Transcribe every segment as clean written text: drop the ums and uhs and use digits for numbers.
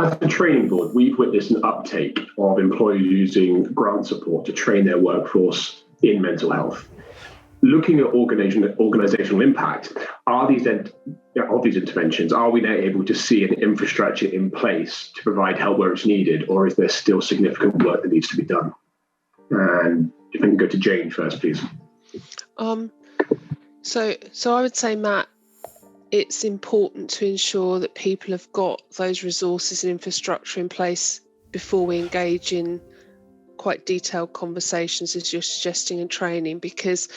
As a training board, we've witnessed an uptake of employers using grant support to train their workforce in mental health. Looking at organizational impact, of these interventions, are we now able to see an infrastructure in place to provide help where it's needed, or is there still significant work that needs to be done? And if I can go to Jane first, please. So I would say, Matt, it's important to ensure that people have got those resources and infrastructure in place before we engage in quite detailed conversations, as you're suggesting, and training, because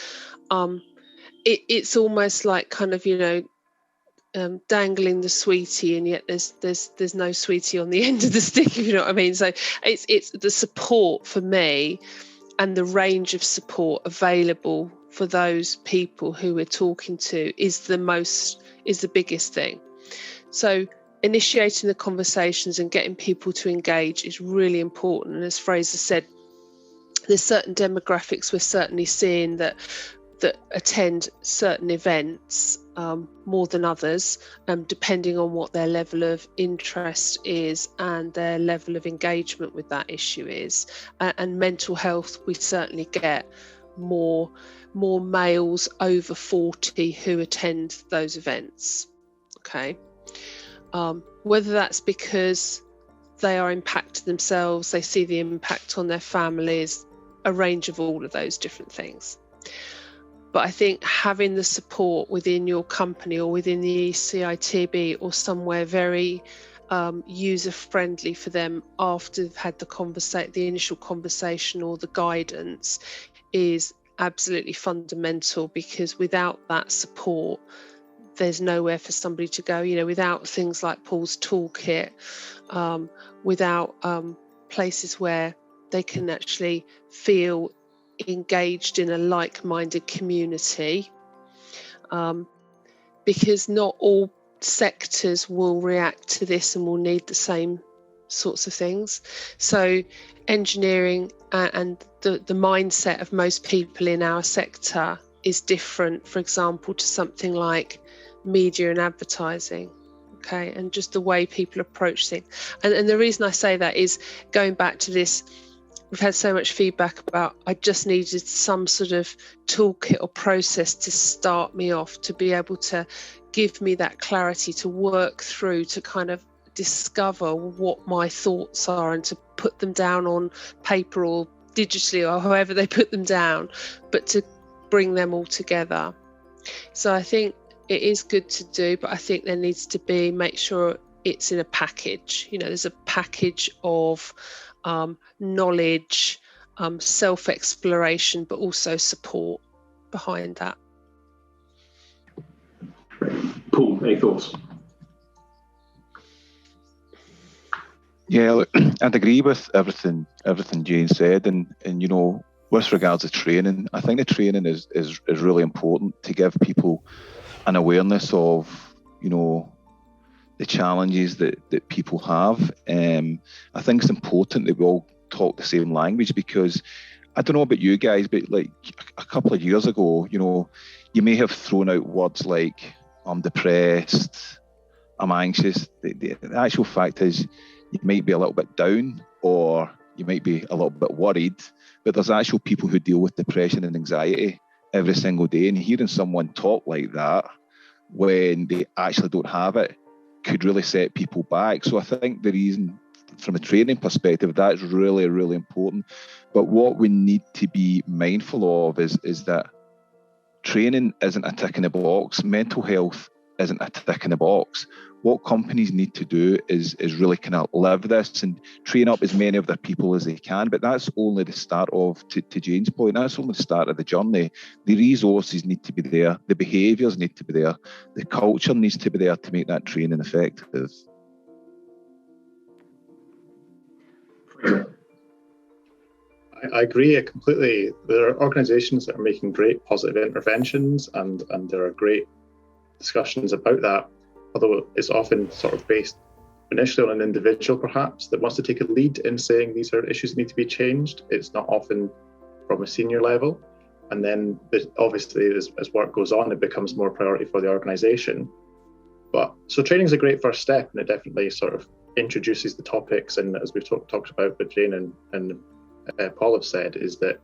it's almost like kind of, dangling the sweetie, and yet there's no sweetie on the end of the stick, if you know what I mean. So it's the support for me, and the range of support available for those people who we're talking to is the biggest thing. So initiating the conversations and getting people to engage is really important. And as Fraser said, there's certain demographics we're certainly seeing that attend certain events more than others, depending on what their level of interest is and their level of engagement with that issue is. And mental health, we certainly get more males over 40 who attend those events. Okay. Whether that's because they are impacted themselves, they see the impact on their families, a range of all of those different things. But I think having the support within your company or within the ECITB or somewhere very user-friendly for them after they've had the initial conversation or the guidance is absolutely fundamental, because without that support, there's nowhere for somebody to go. Without things like Paul's toolkit, without places where they can actually feel engaged in a like-minded community, because not all sectors will react to this and will need the same sorts of things. So engineering and the mindset of most people in our sector is different, for example, to something like media and advertising. Okay, and just the way people approach things. And the reason I say that is going back to this, we've had so much feedback about I just needed some sort of toolkit or process to start me off, to be able to give me that clarity to work through, to kind of discover what my thoughts are and to put them down on paper or digitally or however they put them down, but to bring them all together. So I think it is good to do, but I think there needs to be, make sure it's in a package. There's a package of knowledge, self-exploration, but also support behind that. Paul, any thoughts? Yeah, look, I'd agree with everything Jane said, and with regards to training, I think the training is really important to give people an awareness of the challenges that people have. I think it's important that we all talk the same language, because I don't know about you guys, but like a couple of years ago, you may have thrown out words like I'm depressed, I'm anxious. The actual fact is you might be a little bit down, or you might be a little bit worried, but there's actual people who deal with depression and anxiety every single day, and hearing someone talk like that when they actually don't have it could really set people back. So I think the reason, from a training perspective, that's really, really important. But what we need to be mindful of is that training isn't a tick in a box. Mental health isn't a tick in a box. What companies need to do is really kind of live this and train up as many of their people as they can. But that's only the start of, to Jane's point, that's only the start of the journey. The resources need to be there. The behaviours need to be there. The culture needs to be there to make that training effective. I agree completely. There are organisations that are making great positive interventions, and there are great discussions about that. Although it's often sort of based initially on an individual, perhaps, that wants to take a lead in saying these are issues that need to be changed. It's not often from a senior level. And then obviously as work goes on, it becomes more priority for the organisation. So training is a great first step, and it definitely sort of introduces the topics, and as we've talked about, but Jane and Paul have said, is that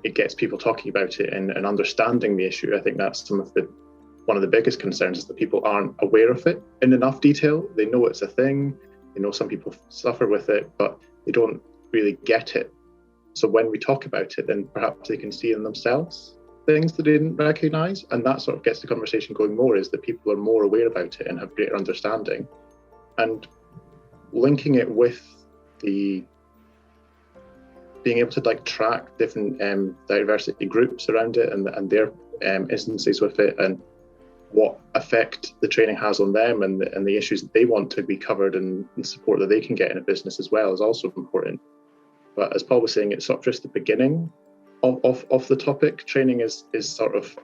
it gets people talking about it and understanding the issue. I think that's one of the biggest concerns, is that people aren't aware of it in enough detail. They know it's a thing, they know some people suffer with it, but they don't really get it. So when we talk about it, then perhaps they can see in themselves things that they didn't recognise, and that sort of gets the conversation going more, is that people are more aware about it and have greater understanding. And linking it with the being able to track different diversity groups around it and their instances with it, and what effect the training has on them, and the issues that they want to be covered, and support that they can get in a business as well, is also important. But as Paul was saying, it's sort of just the beginning of the topic. Training is sort of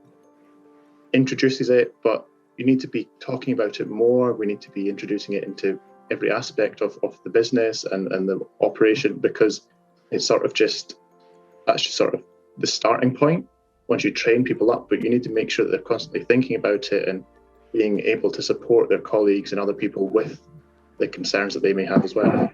introduces it, but you need to be talking about it more. We need to be introducing it into every aspect of the business and the operation, because it's sort of that's just sort of the starting point once you train people up. But you need to make sure that they're constantly thinking about it and being able to support their colleagues and other people with the concerns that they may have as well.